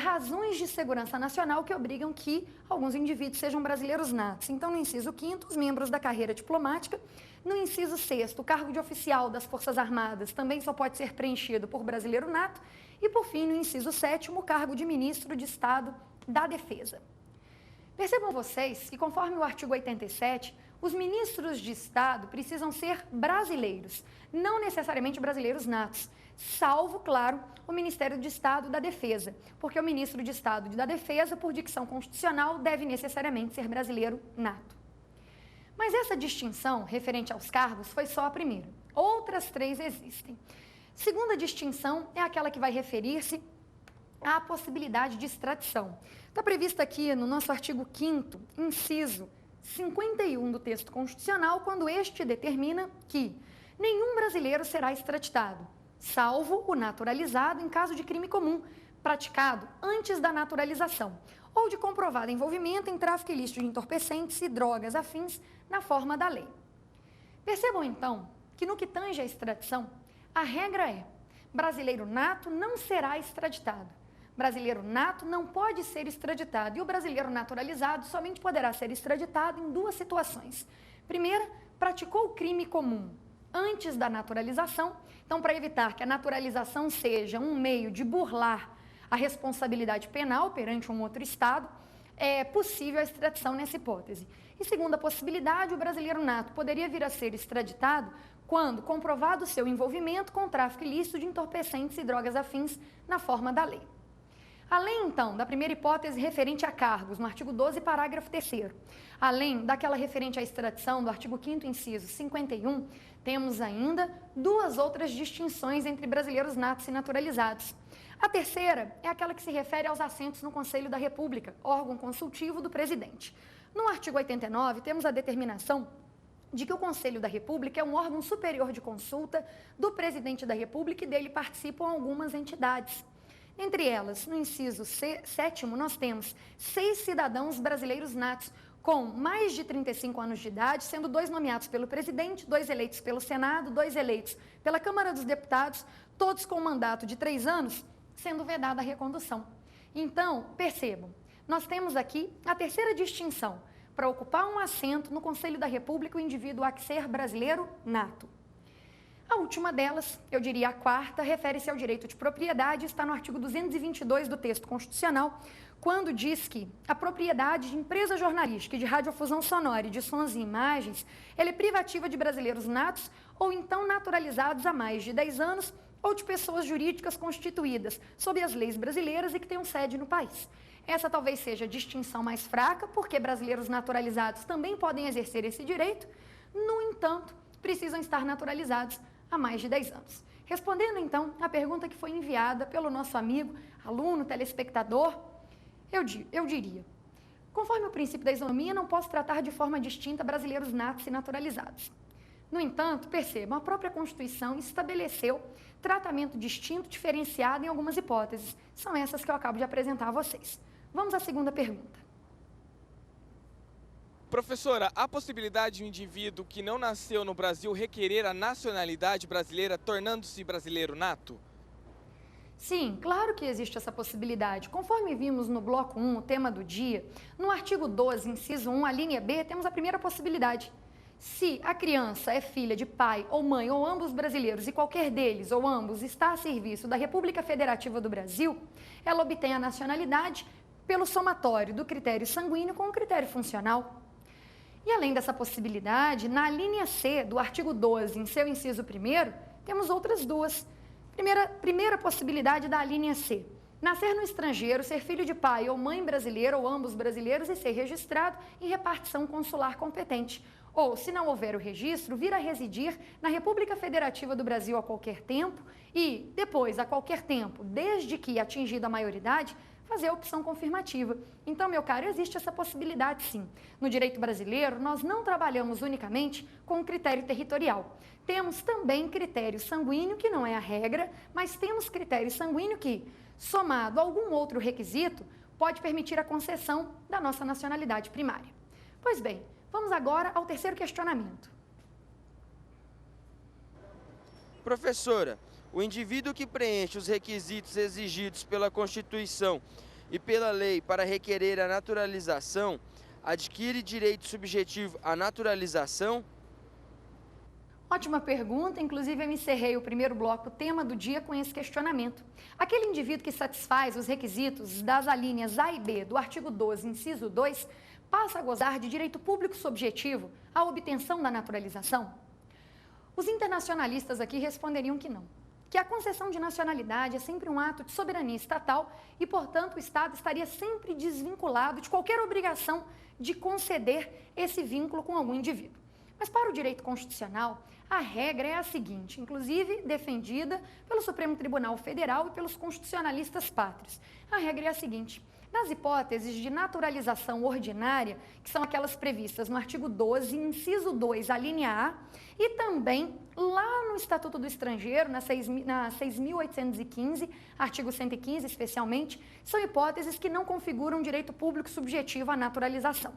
razões de segurança nacional que obrigam que alguns indivíduos sejam brasileiros natos. Então, no inciso 5º, os membros da carreira diplomática. No inciso 6º, o cargo de oficial das Forças Armadas também só pode ser preenchido por brasileiro nato. E, por fim, no inciso 7º, o cargo de ministro de Estado da Defesa. Percebam vocês que, conforme o artigo 87, os ministros de Estado precisam ser brasileiros, não necessariamente brasileiros natos, salvo, claro, o Ministério de Estado da Defesa, porque o ministro de Estado da Defesa, por dicção constitucional, deve necessariamente ser brasileiro nato. Mas essa distinção referente aos cargos foi só a primeira. Outras 3 existem. Segunda distinção é aquela que vai referir-se à possibilidade de extradição. Está prevista aqui no nosso artigo 5º, inciso 51 do texto constitucional, quando este determina que nenhum brasileiro será extraditado, salvo o naturalizado em caso de crime comum, praticado antes da naturalização, ou de comprovado envolvimento em tráfico ilícito de entorpecentes e drogas afins na forma da lei. Percebam, então, que no que tange à extradição, a regra é: brasileiro nato não será extraditado. Brasileiro nato não pode ser extraditado e o brasileiro naturalizado somente poderá ser extraditado em duas situações. Primeira, praticou crime comum antes da naturalização. Então, para evitar que a naturalização seja um meio de burlar a responsabilidade penal perante um outro Estado, é possível a extradição nessa hipótese. E segunda possibilidade, o brasileiro nato poderia vir a ser extraditado quando comprovado o seu envolvimento com o tráfico ilícito de entorpecentes e drogas afins na forma da lei. Além, então, da primeira hipótese referente a cargos, no artigo 12, parágrafo 3º, além daquela referente à extradição do artigo 5º, inciso 51, temos ainda duas outras distinções entre brasileiros natos e naturalizados. A terceira é aquela que se refere aos assentos no Conselho da República, órgão consultivo do presidente. No artigo 89, temos a determinação de que o Conselho da República é um órgão superior de consulta do presidente da República e dele participam algumas entidades. Entre elas, no inciso 7º, nós temos 6 cidadãos brasileiros natos com mais de 35 anos de idade, sendo 2 nomeados pelo presidente, 2 eleitos pelo Senado, 2 eleitos pela Câmara dos Deputados, todos com mandato de 3 anos, sendo vedada a recondução. Então, percebam, nós temos aqui a terceira distinção. Para ocupar um assento no Conselho da República, o indivíduo há que ser brasileiro nato. A última delas, eu diria a quarta, refere-se ao direito de propriedade, está no artigo 222 do texto constitucional, quando diz que a propriedade de empresa jornalística e de radiodifusão sonora e de sons e imagens, ela é privativa de brasileiros natos ou então naturalizados há mais de 10 anos ou de pessoas jurídicas constituídas sob as leis brasileiras e que tenham sede no país. Essa talvez seja a distinção mais fraca, porque brasileiros naturalizados também podem exercer esse direito, no entanto, precisam estar naturalizados há mais de 10 anos. Respondendo, então, à pergunta que foi enviada pelo nosso amigo, aluno, telespectador, eu diria, conforme o princípio da isonomia, não posso tratar de forma distinta brasileiros natos e naturalizados. No entanto, percebam, a própria Constituição estabeleceu tratamento distinto, diferenciado em algumas hipóteses. São essas que eu acabo de apresentar a vocês. Vamos à segunda pergunta. Professora, há possibilidade de um indivíduo que não nasceu no Brasil requerer a nacionalidade brasileira, tornando-se brasileiro nato? Sim, claro que existe essa possibilidade. Conforme vimos no bloco 1, o tema do dia, no artigo 12, inciso 1, a linha B, temos a primeira possibilidade. Se a criança é filha de pai ou mãe ou ambos brasileiros e qualquer deles ou ambos está a serviço da República Federativa do Brasil, ela obtém a nacionalidade pelo somatório do critério sanguíneo com o critério funcional. E além dessa possibilidade, na linha C do artigo 12, em seu inciso 1º, temos outras duas. Primeira possibilidade da linha C. Nascer no estrangeiro, ser filho de pai ou mãe brasileiro ou ambos brasileiros e ser registrado em repartição consular competente. Ou, se não houver o registro, vir a residir na República Federativa do Brasil a qualquer tempo e, depois, a qualquer tempo, desde que atingida a maioridade, fazer a opção confirmativa. Então, meu caro, existe essa possibilidade sim. No direito brasileiro, nós não trabalhamos unicamente com o critério territorial. Temos também critério sanguíneo, que não é a regra, mas temos critério sanguíneo que, somado a algum outro requisito, pode permitir a concessão da nossa nacionalidade primária. Pois bem, vamos agora ao terceiro questionamento. Professora, o indivíduo que preenche os requisitos exigidos pela Constituição e pela lei para requerer a naturalização, adquire direito subjetivo à naturalização? Ótima pergunta, inclusive eu encerrei o primeiro bloco, o tema do dia, com esse questionamento. Aquele indivíduo que satisfaz os requisitos das alíneas A e B do artigo 12, inciso 2, passa a gozar de direito público subjetivo à obtenção da naturalização? Os internacionalistas aqui responderiam que não. Que a concessão de nacionalidade é sempre um ato de soberania estatal e, portanto, o Estado estaria sempre desvinculado de qualquer obrigação de conceder esse vínculo com algum indivíduo. Mas para o direito constitucional, a regra é a seguinte, inclusive defendida pelo Supremo Tribunal Federal e pelos constitucionalistas pátrios. A regra é a seguinte: Nas hipóteses de naturalização ordinária, que são aquelas previstas no artigo 12, inciso 2, a linha A, e também lá no Estatuto do Estrangeiro, na 6.815, artigo 115 especialmente, são hipóteses que não configuram direito público subjetivo à naturalização.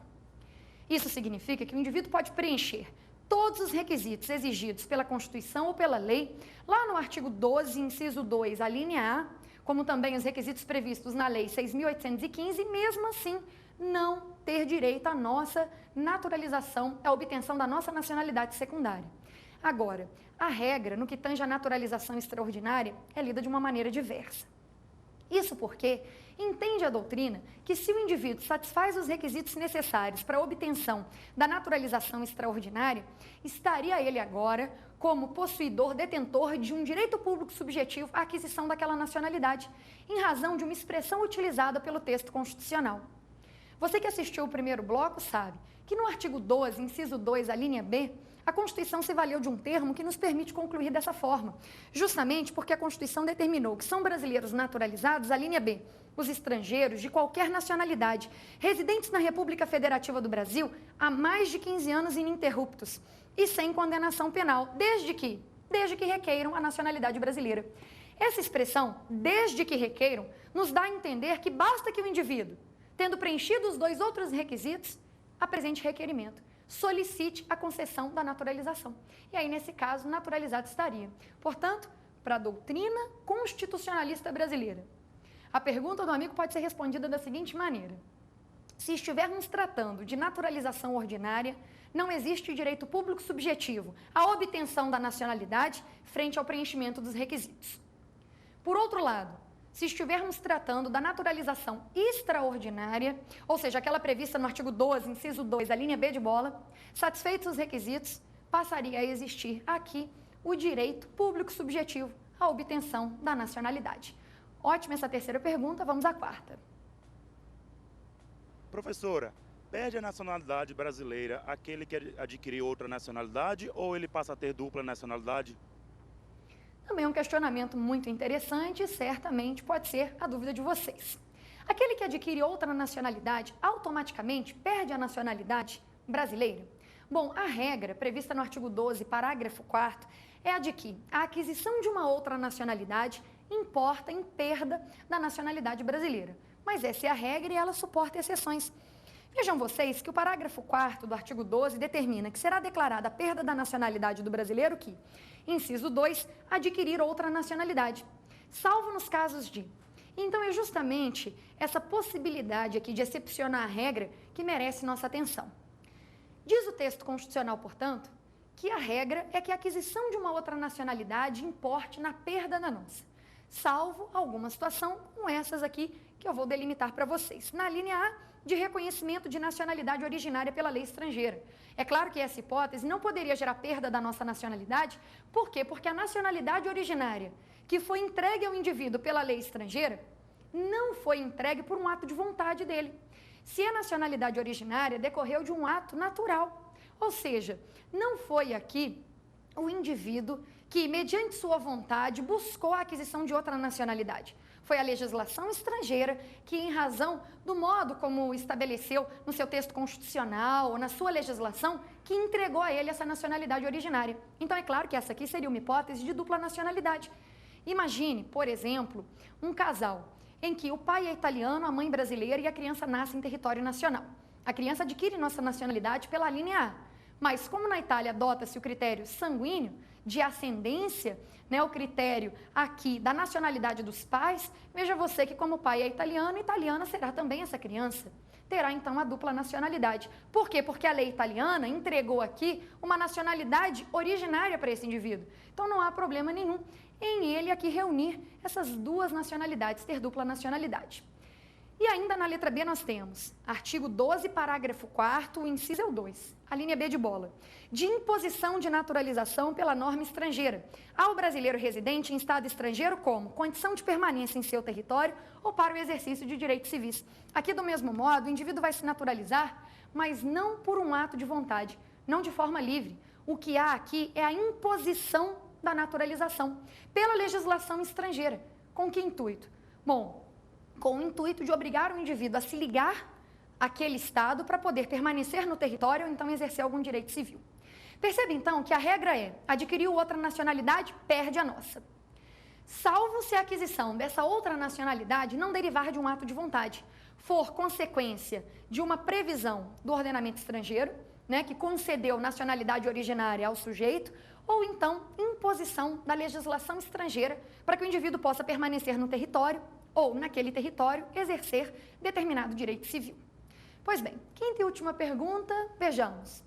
Isso significa que o indivíduo pode preencher todos os requisitos exigidos pela Constituição ou pela lei, lá no artigo 12, inciso 2, a linha A, como também os requisitos previstos na Lei 6.815, mesmo assim não ter direito à nossa naturalização, à obtenção da nossa nacionalidade secundária. Agora, a regra no que tange à naturalização extraordinária é lida de uma maneira diversa. Isso porque entende a doutrina que se o indivíduo satisfaz os requisitos necessários para a obtenção da naturalização extraordinária, estaria ele agora como possuidor, detentor de um direito público subjetivo à aquisição daquela nacionalidade, em razão de uma expressão utilizada pelo texto constitucional. Você que assistiu o primeiro bloco sabe que no artigo 12, inciso 2, a linha B, a Constituição se valeu de um termo que nos permite concluir dessa forma, justamente porque a Constituição determinou que são brasileiros naturalizados, a linha B, os estrangeiros de qualquer nacionalidade, residentes na República Federativa do Brasil há mais de 15 anos ininterruptos e sem condenação penal, desde que requeiram a nacionalidade brasileira. Essa expressão, desde que requeiram, nos dá a entender que basta que o indivíduo, tendo preenchido os dois outros requisitos, apresente requerimento, solicite a concessão da naturalização. E aí, nesse caso, naturalizado estaria. Portanto, para a doutrina constitucionalista brasileira, a pergunta do amigo pode ser respondida da seguinte maneira: se estivermos tratando de naturalização ordinária, não existe direito público subjetivo à obtenção da nacionalidade frente ao preenchimento dos requisitos. Por outro lado, se estivermos tratando da naturalização extraordinária, ou seja, aquela prevista no artigo 12, inciso 2, a linha B de bola, satisfeitos os requisitos, passaria a existir aqui o direito público subjetivo à obtenção da nacionalidade. Ótima essa terceira pergunta, vamos à quarta. Professora, perde a nacionalidade brasileira aquele que adquiriu outra nacionalidade ou ele passa a ter dupla nacionalidade? Também é um questionamento muito interessante e certamente pode ser a dúvida de vocês. Aquele que adquire outra nacionalidade automaticamente perde a nacionalidade brasileira? Bom, a regra prevista no artigo 12, parágrafo 4º, é a de que a aquisição de uma outra nacionalidade importa em perda da nacionalidade brasileira. Mas essa é a regra e ela suporta exceções. Vejam vocês que o parágrafo 4º do artigo 12 determina que será declarada a perda da nacionalidade do brasileiro que, inciso 2, adquirir outra nacionalidade, salvo nos casos de. Então é justamente essa possibilidade aqui de excepcionar a regra que merece nossa atenção. Diz o texto constitucional, portanto, que a regra é que a aquisição de uma outra nacionalidade importe na perda da nossa, salvo alguma situação como essas aqui que eu vou delimitar para vocês. Na linha A, de reconhecimento de nacionalidade originária pela lei estrangeira. É claro que essa hipótese não poderia gerar perda da nossa nacionalidade. Por quê? Porque a nacionalidade originária que foi entregue ao indivíduo pela lei estrangeira não foi entregue por um ato de vontade dele. Se a nacionalidade originária decorreu de um ato natural, ou seja, não foi aqui o indivíduo que, mediante sua vontade, buscou a aquisição de outra nacionalidade. Foi a legislação estrangeira que, em razão do modo como estabeleceu no seu texto constitucional ou na sua legislação, que entregou a ele essa nacionalidade originária. Então, é claro que essa aqui seria uma hipótese de dupla nacionalidade. Imagine, por exemplo, um casal em que o pai é italiano, a mãe brasileira e a criança nasce em território nacional. A criança adquire nossa nacionalidade pela linha A. Mas como na Itália adota-se o critério sanguíneo de ascendência, né, o critério aqui da nacionalidade dos pais, veja você que como o pai é italiano, italiana será também essa criança. Terá então a dupla nacionalidade. Por quê? Porque a lei italiana entregou aqui uma nacionalidade originária para esse indivíduo. Então não há problema nenhum em ele aqui reunir essas duas nacionalidades, ter dupla nacionalidade. E ainda na letra B nós temos artigo 12, parágrafo 4º, inciso 2, a linha B de bola, de imposição de naturalização pela norma estrangeira ao brasileiro residente em estado estrangeiro como condição de permanência em seu território ou para o exercício de direitos civis. Aqui, do mesmo modo, o indivíduo vai se naturalizar, mas não por um ato de vontade, não de forma livre. O que há aqui é a imposição da naturalização pela legislação estrangeira. Com que intuito? Bom, com o intuito de obrigar o indivíduo a se ligar àquele Estado para poder permanecer no território ou então exercer algum direito civil. Perceba então que a regra é: adquiriu outra nacionalidade, perde a nossa. Salvo se a aquisição dessa outra nacionalidade não derivar de um ato de vontade, for consequência de uma previsão do ordenamento estrangeiro, né, que concedeu nacionalidade originária ao sujeito, ou então imposição da legislação estrangeira para que o indivíduo possa permanecer no território ou, naquele território, exercer determinado direito civil. Pois bem, quinta e última pergunta, vejamos.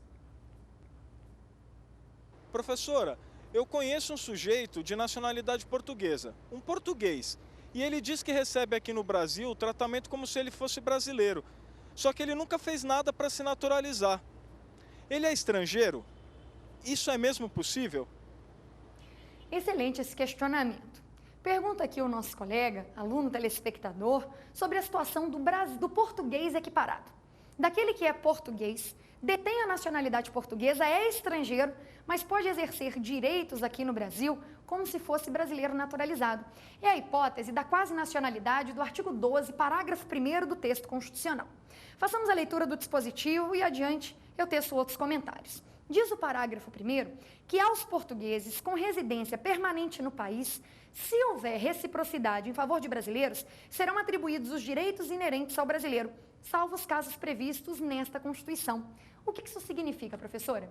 Professora, eu conheço um sujeito de nacionalidade portuguesa, um português, e ele diz que recebe aqui no Brasil o tratamento como se ele fosse brasileiro, só que ele nunca fez nada para se naturalizar. Ele é estrangeiro? Isso é mesmo possível? Excelente esse questionamento. Pergunta aqui o nosso colega, aluno telespectador, sobre a situação do português equiparado. Daquele que é português, detém a nacionalidade portuguesa, é estrangeiro, mas pode exercer direitos aqui no Brasil como se fosse brasileiro naturalizado. É a hipótese da quase nacionalidade do artigo 12, parágrafo 1º do texto constitucional. Façamos a leitura do dispositivo e adiante eu teço outros comentários. Diz o parágrafo 1º que aos portugueses com residência permanente no país, se houver reciprocidade em favor de brasileiros, serão atribuídos os direitos inerentes ao brasileiro, salvo os casos previstos nesta Constituição. O que isso significa, professora?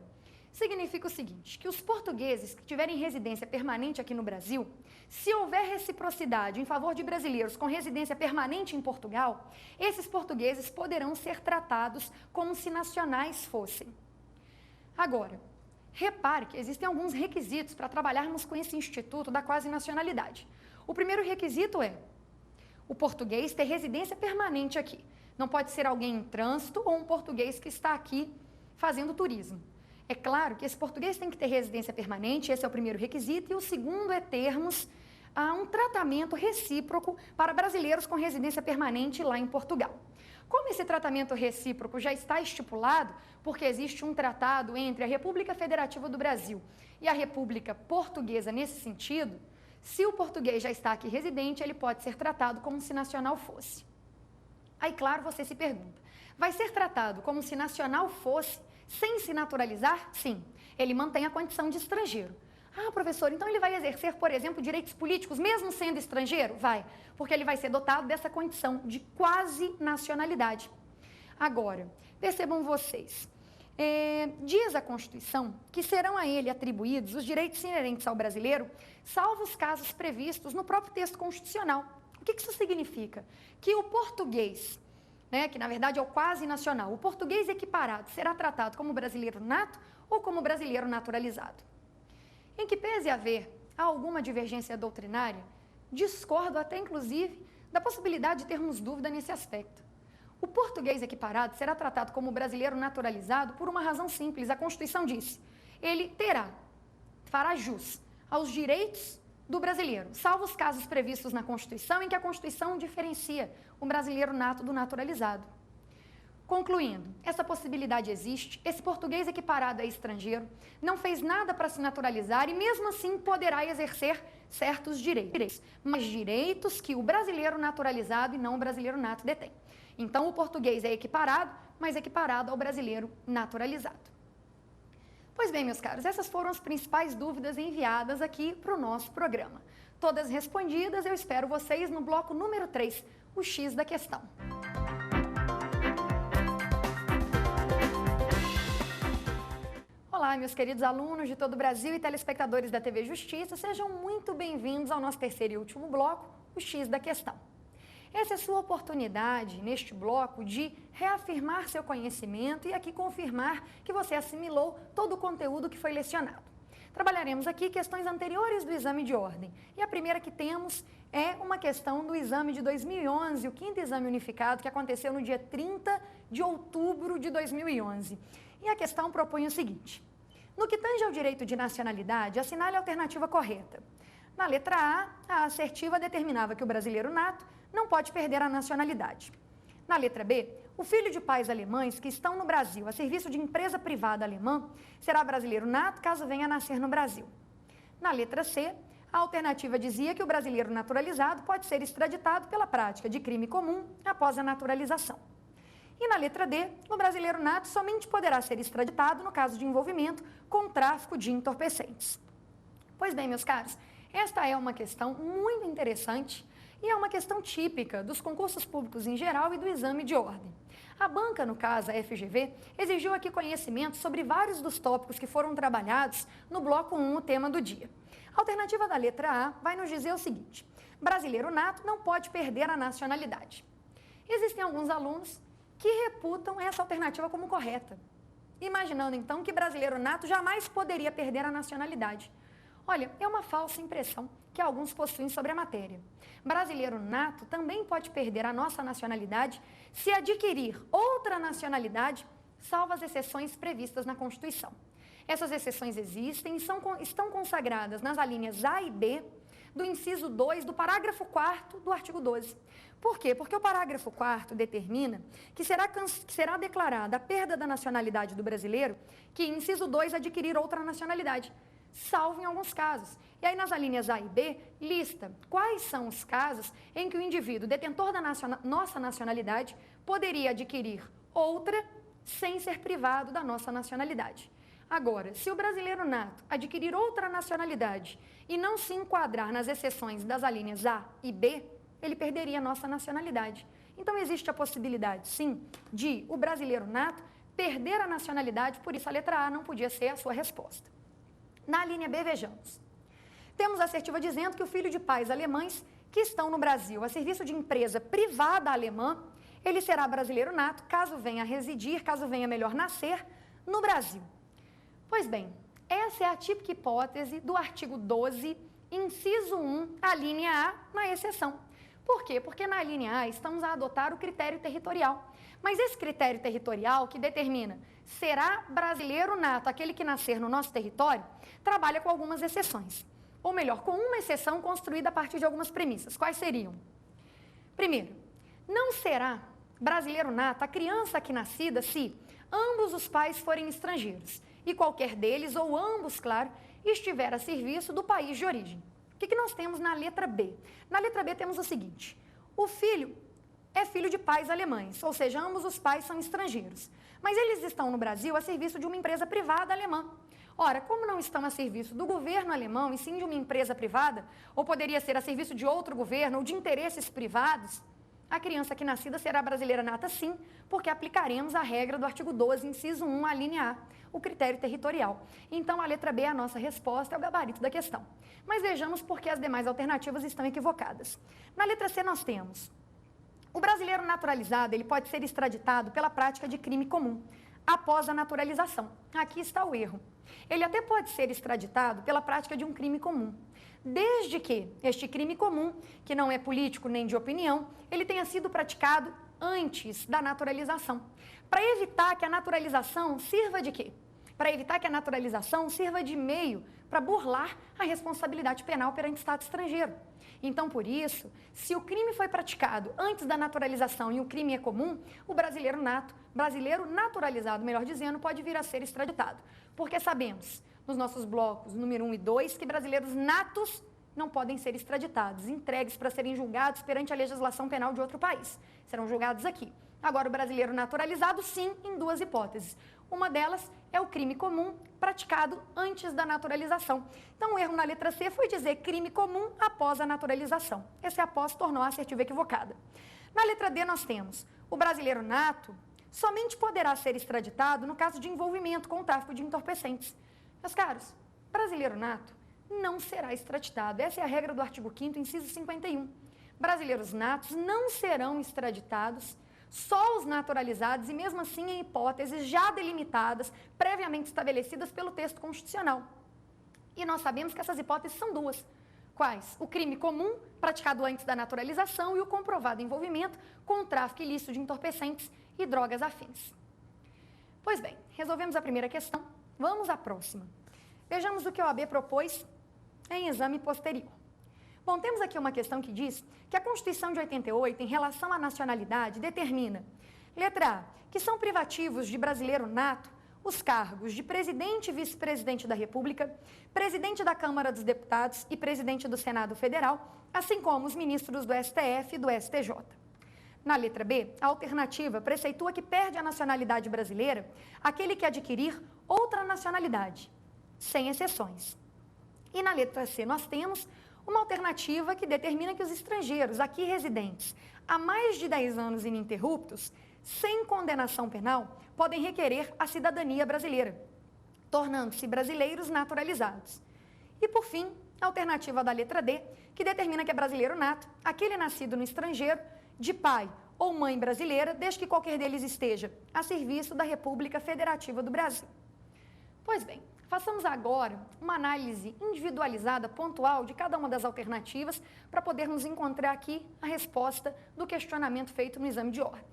Significa o seguinte, que os portugueses que tiverem residência permanente aqui no Brasil, se houver reciprocidade em favor de brasileiros com residência permanente em Portugal, esses portugueses poderão ser tratados como se nacionais fossem. Agora, repare que existem alguns requisitos para trabalharmos com esse instituto da quase nacionalidade. O primeiro requisito é o português ter residência permanente aqui. Não pode ser alguém em trânsito ou um português que está aqui fazendo turismo. É claro que esse português tem que ter residência permanente, esse é o primeiro requisito, e o segundo é termos um tratamento recíproco para brasileiros com residência permanente lá em Portugal. Como esse tratamento recíproco já está estipulado, porque existe um tratado entre a República Federativa do Brasil e a República Portuguesa nesse sentido, se o português já está aqui residente, ele pode ser tratado como se nacional fosse. Aí, claro, você se pergunta, vai ser tratado como se nacional fosse sem se naturalizar? Sim, ele mantém a condição de estrangeiro. Ah, professor, então ele vai exercer, por exemplo, direitos políticos, mesmo sendo estrangeiro? Vai, porque ele vai ser dotado dessa condição de quase nacionalidade. Agora, percebam vocês, diz a Constituição que serão a ele atribuídos os direitos inerentes ao brasileiro, salvo os casos previstos no próprio texto constitucional. O que isso significa? Que o português, que na verdade é o quase nacional, o português equiparado será tratado como brasileiro nato ou como brasileiro naturalizado. Em que pese haver alguma divergência doutrinária, discordo até inclusive da possibilidade de termos dúvida nesse aspecto. O português equiparado será tratado como brasileiro naturalizado por uma razão simples. A Constituição diz, ele fará jus aos direitos do brasileiro, salvo os casos previstos na Constituição em que a Constituição diferencia o brasileiro nato do naturalizado. Concluindo, essa possibilidade existe, esse português equiparado é estrangeiro, não fez nada para se naturalizar e mesmo assim poderá exercer certos direitos, mas direitos que o brasileiro naturalizado e não o brasileiro nato detém. Então o português é equiparado, mas equiparado ao brasileiro naturalizado. Pois bem, meus caros, essas foram as principais dúvidas enviadas aqui para o nosso programa. Todas respondidas, eu espero vocês no bloco número 3, o X da questão. Olá, meus queridos alunos de todo o Brasil e telespectadores da TV Justiça, sejam muito bem-vindos ao nosso terceiro e último bloco, o X da questão. Essa é a sua oportunidade, neste bloco, de reafirmar seu conhecimento e aqui confirmar que você assimilou todo o conteúdo que foi lecionado. Trabalharemos aqui questões anteriores do exame de ordem. E a primeira que temos é uma questão do exame de 2011, o quinto exame unificado, que aconteceu no dia 30 de outubro de 2011. E a questão propõe o seguinte: no que tange ao direito de nacionalidade, assinale a alternativa correta. Na letra A, a assertiva determinava que o brasileiro nato não pode perder a nacionalidade. Na letra B, o filho de pais alemães que estão no Brasil a serviço de empresa privada alemã será brasileiro nato caso venha a nascer no Brasil. Na letra C, A alternativa dizia que o brasileiro naturalizado pode ser extraditado pela prática de crime comum após a naturalização. E na letra D, o brasileiro nato somente poderá ser extraditado no caso de envolvimento com tráfico de entorpecentes. Pois bem, meus caros, esta é uma questão muito interessante e é uma questão típica dos concursos públicos em geral e do exame de ordem. A banca, no caso a FGV, exigiu aqui conhecimento sobre vários dos tópicos que foram trabalhados no bloco 1, o tema do dia. A alternativa da letra A vai nos dizer o seguinte: brasileiro nato não pode perder a nacionalidade. Existem alguns alunos que reputam essa alternativa como correta, imaginando então que brasileiro nato jamais poderia perder a nacionalidade. Olha, é uma falsa impressão que alguns possuem sobre a matéria. Brasileiro nato também pode perder a nossa nacionalidade se adquirir outra nacionalidade, salvo as exceções previstas na Constituição. Essas exceções existem e estão consagradas nas alíneas A e B do inciso 2 do parágrafo 4º do artigo 12. Por quê? Porque o parágrafo 4º determina que será declarada a perda da nacionalidade do brasileiro que, inciso 2, adquirir outra nacionalidade, salvo em alguns casos. E aí, nas alíneas A e B, lista quais são os casos em que o indivíduo detentor da nossa nacionalidade poderia adquirir outra sem ser privado da nossa nacionalidade. Agora, se o brasileiro nato adquirir outra nacionalidade e não se enquadrar nas exceções das alíneas A e B, ele perderia a nossa nacionalidade. Então, existe a possibilidade, sim, de o brasileiro nato perder a nacionalidade, por isso a letra A não podia ser a sua resposta. Na linha B, vejamos. Temos a assertiva dizendo que o filho de pais alemães que estão no Brasil a serviço de empresa privada alemã, ele será brasileiro nato caso venha residir, caso venha melhor nascer, no Brasil. Pois bem, essa é a típica hipótese do artigo 12, inciso 1, a linha A, na exceção. Por quê? Porque na linha A estamos a adotar o critério territorial. Mas esse critério territorial que determina será brasileiro nato aquele que nascer no nosso território, trabalha com algumas exceções. Ou melhor, com uma exceção construída a partir de algumas premissas. Quais seriam? Primeiro, não será brasileiro nato a criança aqui nascida se ambos os pais forem estrangeiros e qualquer deles, ou ambos, claro, estiver a serviço do país de origem. O que nós temos na letra B? Na letra B temos o seguinte: o filho é filho de pais alemães, ou seja, ambos os pais são estrangeiros. Mas eles estão no Brasil a serviço de uma empresa privada alemã. Ora, como não estão a serviço do governo alemão e sim de uma empresa privada, ou poderia ser a serviço de outro governo ou de interesses privados, a criança aqui nascida será brasileira nata sim, porque aplicaremos a regra do artigo 12, inciso 1, a linha A, o critério territorial. Então, a letra B é a nossa resposta, é o gabarito da questão. Mas vejamos por que as demais alternativas estão equivocadas. Na letra C nós temos: o brasileiro naturalizado, ele pode ser extraditado pela prática de crime comum, após a naturalização. Aqui está o erro. Ele até pode ser extraditado pela prática de um crime comum, desde que este crime comum, que não é político nem de opinião, ele tenha sido praticado antes da naturalização. Para evitar que a naturalização sirva de quê? Para evitar que a naturalização sirva de meio para burlar a responsabilidade penal perante o Estado estrangeiro. Então, por isso, se o crime foi praticado antes da naturalização e o crime é comum, o brasileiro naturalizado, melhor dizendo, pode vir a ser extraditado. Porque sabemos, nos nossos blocos número 1 e 2, que brasileiros natos não podem ser extraditados, entregues para serem julgados perante a legislação penal de outro país. Serão julgados aqui. Agora, o brasileiro naturalizado, sim, em duas hipóteses. Uma delas é o crime comum praticado antes da naturalização. Então, o erro na letra C foi dizer crime comum após a naturalização. Esse após tornou a assertiva equivocada. Na letra D, nós temos: o brasileiro nato somente poderá ser extraditado no caso de envolvimento com o tráfico de entorpecentes. Meus caros, brasileiro nato não será extraditado. Essa é a regra do artigo 5º, inciso 51. Brasileiros natos não serão extraditados, só os naturalizados, e mesmo assim em hipóteses já delimitadas, previamente estabelecidas pelo texto constitucional. E nós sabemos que essas hipóteses são duas. Quais? O crime comum, praticado antes da naturalização, e o comprovado envolvimento com o tráfico ilícito de entorpecentes e drogas afins. Pois bem, resolvemos a primeira questão, vamos à próxima. Vejamos o que a OAB propôs em exame posterior. Bom, temos aqui uma questão que diz que a Constituição de 88, em relação à nacionalidade, determina, letra A, que são privativos de brasileiro nato os cargos de presidente e vice-presidente da República, presidente da Câmara dos Deputados e presidente do Senado Federal, assim como os ministros do STF e do STJ. Na letra B, a alternativa preceitua que perde a nacionalidade brasileira aquele que adquirir outra nacionalidade, sem exceções. E na letra C, nós temos uma alternativa que determina que os estrangeiros aqui residentes há mais de 10 anos ininterruptos, sem condenação penal, podem requerer a cidadania brasileira, tornando-se brasileiros naturalizados. E, por fim, a alternativa da letra D, que determina que é brasileiro nato, aquele nascido no estrangeiro, de pai ou mãe brasileira, desde que qualquer deles esteja a serviço da República Federativa do Brasil. Pois bem, façamos agora uma análise individualizada, pontual, de cada uma das alternativas, para podermos encontrar aqui a resposta do questionamento feito no exame de ordem.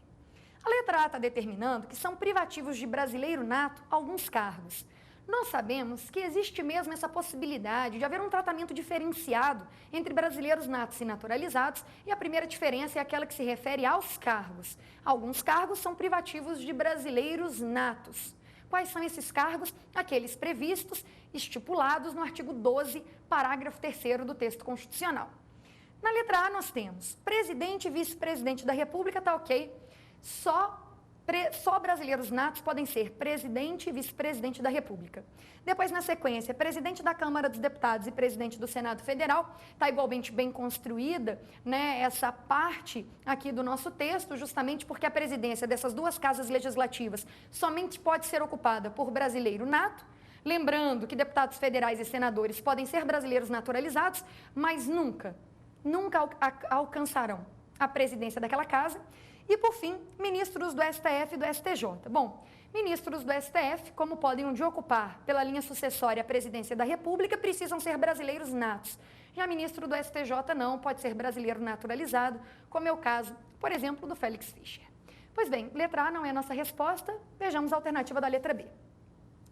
A letra A está determinando que são privativos de brasileiro nato alguns cargos. Nós sabemos que existe mesmo essa possibilidade de haver um tratamento diferenciado entre brasileiros natos e naturalizados, e a primeira diferença é aquela que se refere aos cargos. Alguns cargos são privativos de brasileiros natos. Quais são esses cargos? Aqueles previstos, estipulados no artigo 12, parágrafo 3º do texto constitucional. Na letra A nós temos presidente e vice-presidente da República, tá ok. Só brasileiros natos podem ser presidente e vice-presidente da República. Depois, na sequência, presidente da Câmara dos Deputados e presidente do Senado Federal. Está igualmente bem construída, né, essa parte aqui do nosso texto, justamente porque a presidência dessas duas casas legislativas somente pode ser ocupada por brasileiro nato. Lembrando que deputados federais e senadores podem ser brasileiros naturalizados, mas nunca alcançarão a presidência daquela casa. E, por fim, ministros do STF e do STJ. Bom, ministros do STF, como podem um dia ocupar pela linha sucessória a presidência da República, precisam ser brasileiros natos. Já ministro do STJ não, pode ser brasileiro naturalizado, como é o caso, por exemplo, do Félix Fischer. Pois bem, letra A não é a nossa resposta, vejamos a alternativa da letra B.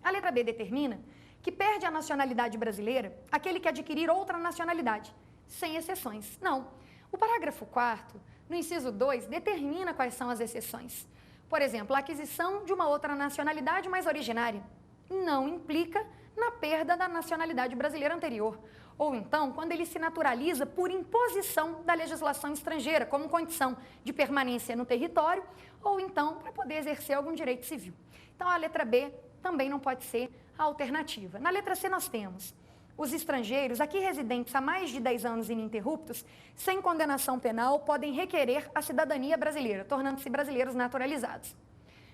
A letra B determina que perde a nacionalidade brasileira aquele que adquirir outra nacionalidade, sem exceções. Não. O parágrafo 4º, no inciso 2, determina quais são as exceções. Por exemplo, a aquisição de uma outra nacionalidade mais originária não implica na perda da nacionalidade brasileira anterior. Ou então, quando ele se naturaliza por imposição da legislação estrangeira, como condição de permanência no território, ou então para poder exercer algum direito civil. Então, a letra B também não pode ser a alternativa. Na letra C, nós temos os estrangeiros, aqui residentes há mais de 10 anos ininterruptos, sem condenação penal, podem requerer a cidadania brasileira, tornando-se brasileiros naturalizados.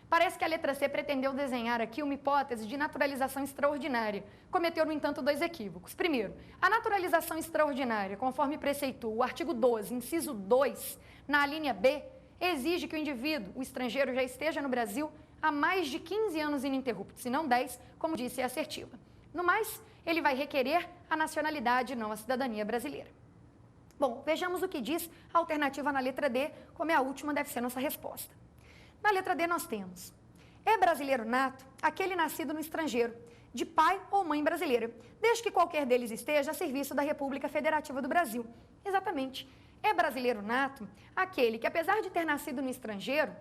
Parece que a letra C pretendeu desenhar aqui uma hipótese de naturalização extraordinária. Cometeu, no entanto, 2 equívocos. Primeiro, a naturalização extraordinária, conforme preceitua o artigo 12, inciso 2, na linha B, exige que o indivíduo, o estrangeiro, já esteja no Brasil há mais de 15 anos ininterruptos, e não 10, como disse a assertiva. No mais, ele vai requerer a nacionalidade, não a cidadania brasileira. Bom, vejamos o que diz a alternativa na letra D, como é a última, deve ser nossa resposta. Na letra D nós temos: é brasileiro nato aquele nascido no estrangeiro, de pai ou mãe brasileira, desde que qualquer deles esteja a serviço da República Federativa do Brasil. Exatamente. É brasileiro nato aquele que, apesar de ter nascido no estrangeiro,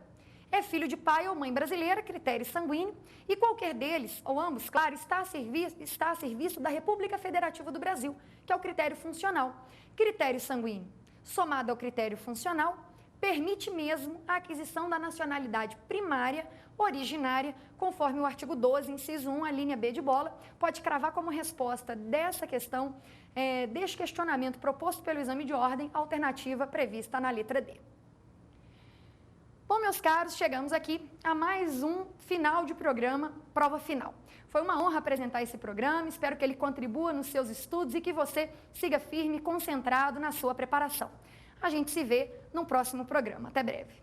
é filho de pai ou mãe brasileira, critério sanguíneo, e qualquer deles, ou ambos, claro, está a serviço da República Federativa do Brasil, que é o critério funcional. Critério sanguíneo, somado ao critério funcional, permite mesmo a aquisição da nacionalidade primária, originária, conforme o artigo 12, inciso 1, a linha B de bola, pode cravar como resposta dessa questão, deste questionamento proposto pelo exame de ordem, a alternativa prevista na letra D. Bom, meus caros, chegamos aqui a mais um final de programa, prova final. Foi uma honra apresentar esse programa, espero que ele contribua nos seus estudos e que você siga firme e concentrado na sua preparação. A gente se vê no próximo programa. Até breve.